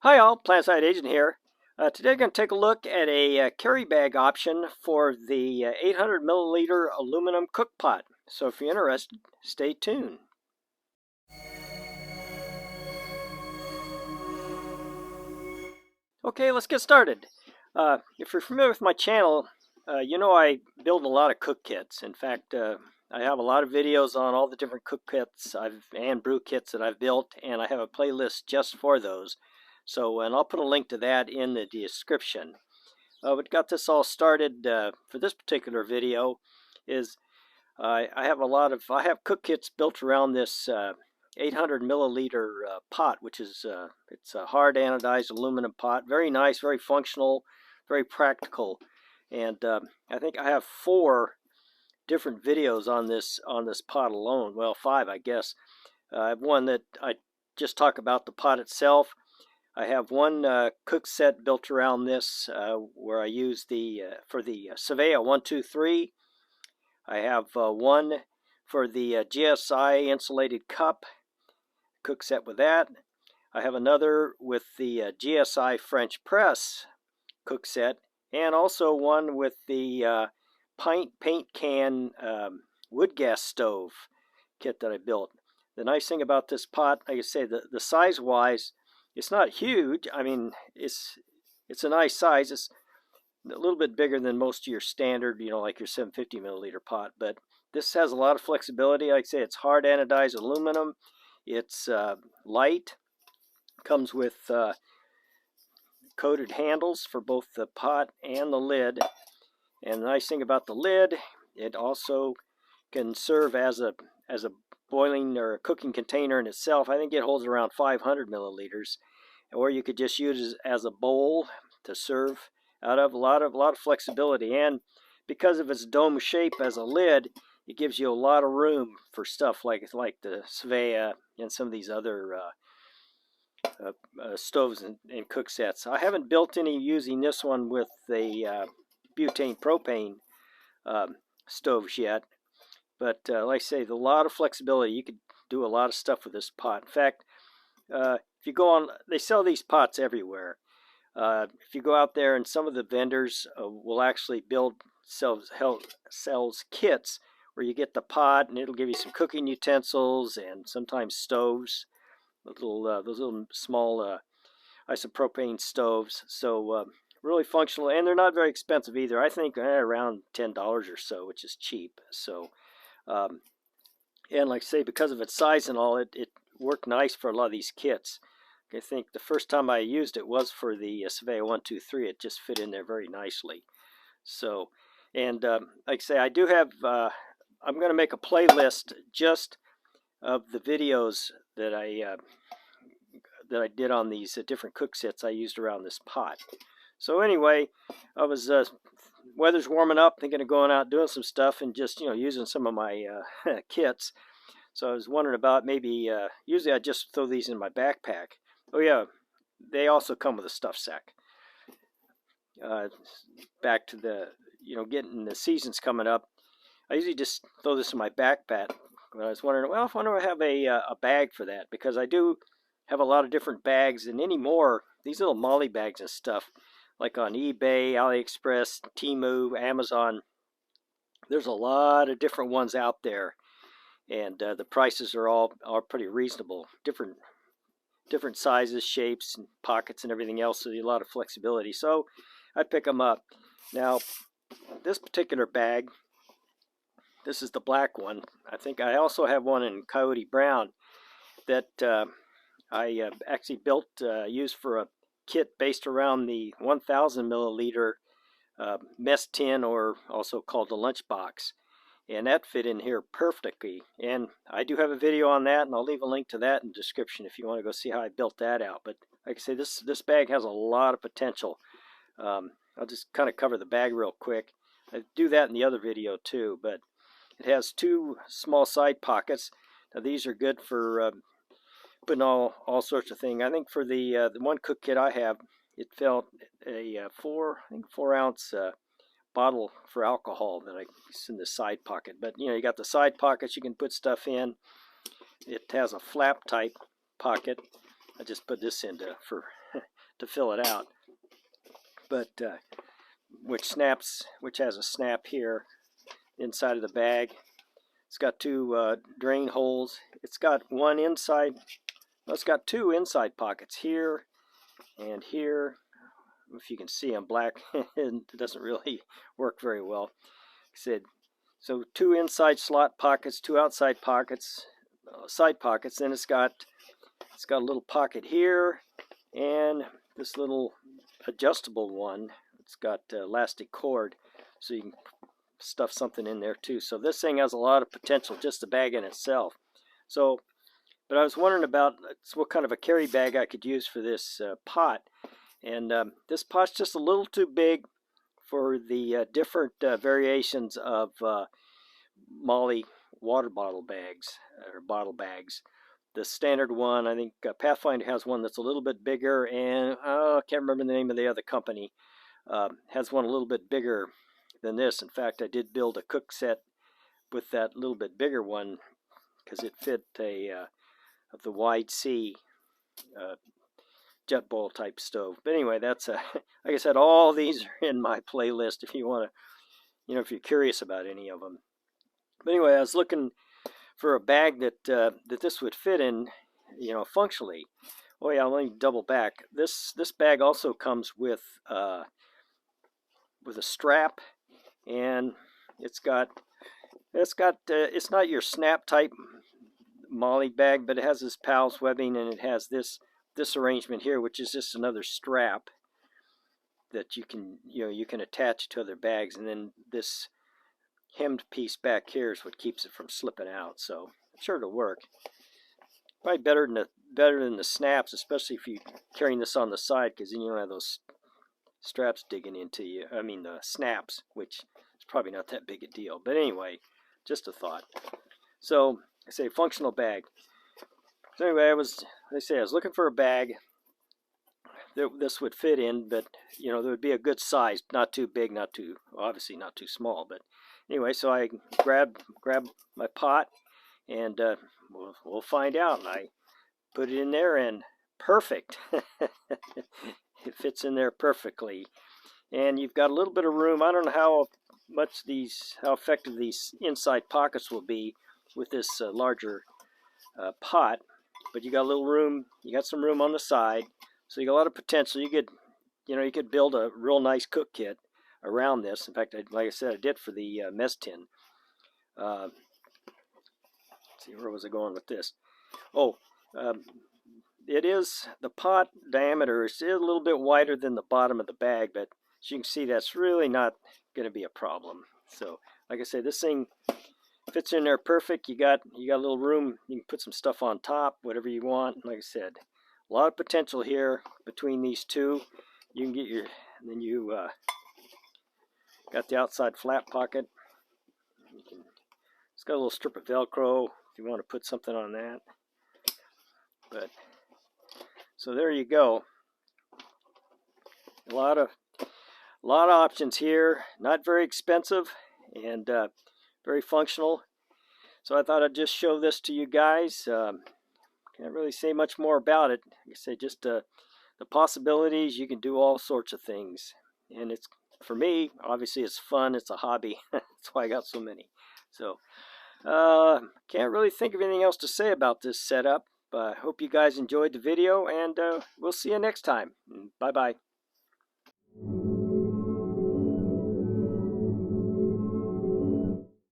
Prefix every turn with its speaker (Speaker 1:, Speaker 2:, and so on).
Speaker 1: Hi all, Plantside Agent here. Today I'm going to take a look at a carry bag option for the 800 milliliter aluminum cook pot. So if you're interested, stay tuned. Okay, let's get started. If you're familiar with my channel, you know I build a lot of cook kits. In fact, I have a lot of videos on all the different cook kits and brew kits that I've built, and I have a playlist just for those. So, and I'll put a link to that in the description. What got this all started for this particular video is I have cook kits built around this 800 milliliter pot, which is it's a hard anodized aluminum pot. Very nice, very functional, very practical, and I think I have 4 different videos on this pot alone. Well, 5, I guess. I have one that I just talk about the pot itself. I have one cook set built around this where I use the for the Savea 123. I have one for the GSI insulated cup cook set with that. I have another with the GSI French press cook set, and also one with the paint can wood gas stove kit that I built. The nice thing about this pot, like I say, the size wise, it's not huge. I mean, it's a nice size. It's a little bit bigger than most of your standard, like your 750 milliliter pot. But this has a lot of flexibility. Like I say, it's hard anodized aluminum. It's light. Comes with coated handles for both the pot and the lid. And the nice thing about the lid, it also can serve as a boiling or a cooking container in itself. I think it holds around 500 milliliters, or you could just use it as a bowl to serve out of. A lot of flexibility, and because of its dome shape as a lid, it gives you a lot of room for stuff like the Svea and some of these other stoves and cook sets. I haven't built any using this one with the butane propane stoves yet. But like I say, a lot of flexibility. You could do a lot of stuff with this pot. In fact, if you go on, they sell these pots everywhere. If you go out there, and some of the vendors will actually sells kits where you get the pot, and it'll give you some cooking utensils and sometimes stoves, those little small isopropane stoves. So really functional, and they're not very expensive either. I think around $10 or so, which is cheap. So. And like I say, because of its size and all, it worked nice for a lot of these kits. I think the first time I used it was for the Savea 123. It just fit in there very nicely. So, and like I say, I do have, I'm going to make a playlist just of the videos that I did on these different cook sets I used around this pot. So anyway, I was weather's warming up, thinking of going out doing some stuff and just using some of my kits. So I was wondering about maybe usually I just throw these in my backpack. Oh yeah, they also come with a stuff sack. Back to the getting the seasons coming up, I usually just throw this in my backpack. But I was wondering, well, if I want to have a bag for that, because I do have a lot of different bags, and anymore these little molle bags and stuff, like on eBay, AliExpress, Temu, Amazon. There's a lot of different ones out there, and the prices are all pretty reasonable. Different sizes, shapes, and pockets, and everything else. So a lot of flexibility. So I pick them up. Now, this particular bag, this is the black one. I think I also have one in Coyote Brown that I actually built, used for a kit based around the 1000 milliliter mess tin, or also called the lunchbox, and that fit in here perfectly. And I do have a video on that, and I'll leave a link to that in the description if you want to go see how I built that out. But like I say, this bag has a lot of potential. I'll just kind of cover the bag real quick. I do that in the other video too, but it has 2 small side pockets. Now these are good for putting all sorts of things. I think for the one cook kit I have, it felt a 4 ounce bottle for alcohol that it's in the side pocket. But you got the side pockets you can put stuff in. It has a flap type pocket. I just put this in for to fill it out. But which has a snap here inside of the bag. It's got two drain holes. It's got one inside. Well, it's got two inside pockets here and here. If you can see, I'm black. It doesn't really work very well. Like I said, so two inside slot pockets, two outside pockets, side pockets. Then it's got a little pocket here and this little adjustable one. It's got elastic cord, so you can stuff something in there too. So this thing has a lot of potential, just the bag in itself. So, but I was wondering about what kind of a carry bag I could use for this pot. And this pot's just a little too big for the different variations of molle water bottle bags or bottle bags. The standard one, I think Pathfinder has one that's a little bit bigger, and I can't remember the name of the other company, has one a little bit bigger than this. In fact, I did build a cook set with that little bit bigger one because it fit of the wide C jet boil type stove. But anyway, that's like I said, all these are in my playlist if you want to, if you're curious about any of them. But anyway, I was looking for a bag that this would fit in, functionally. Oh yeah, let me double back. This bag also comes with a strap, and it's not your snap type molle bag, but it has this PALS webbing, and it has this arrangement here, which is just another strap that you can attach to other bags, and then this hemmed piece back here is what keeps it from slipping out. So I'm sure it'll work. Probably better than the snaps, especially if you're carrying this on the side, because then you don't have those straps digging into you. I mean the snaps, which is probably not that big a deal. But anyway, just a thought. So I say functional bag. So anyway, I was looking for a bag that this would fit in, but there would be a good size, not too big, obviously not too small. But anyway, so I grabbed my pot, and we'll find out. And I put it in there, and perfect. It fits in there perfectly. And you've got a little bit of room. I don't know how effective these inside pockets will be with this larger pot, but you got a little room. You got some room on the side, so you got a lot of potential. You could build a real nice cook kit around this. In fact, like I said, I did for the mess tin. Let's see, where was I going with this? Oh, the pot diameter is a little bit wider than the bottom of the bag, but as you can see, that's really not going to be a problem. So, like I said, this thing fits in there perfect. You got a little room. You can put some stuff on top, whatever you want. Like I said, a lot of potential here between these two. You can get got the outside flat pocket. It's got a little strip of Velcro if you want to put something on that. But so there you go. A lot of options here. Not very expensive, and very functional. So I thought I'd just show this to you guys. Can't really say much more about it. Like I say, just the possibilities. You can do all sorts of things, and it's, for me, obviously it's fun. It's a hobby. That's why I got so many. So can't really think of anything else to say about this setup. Hope you guys enjoyed the video, and we'll see you next time. Bye bye.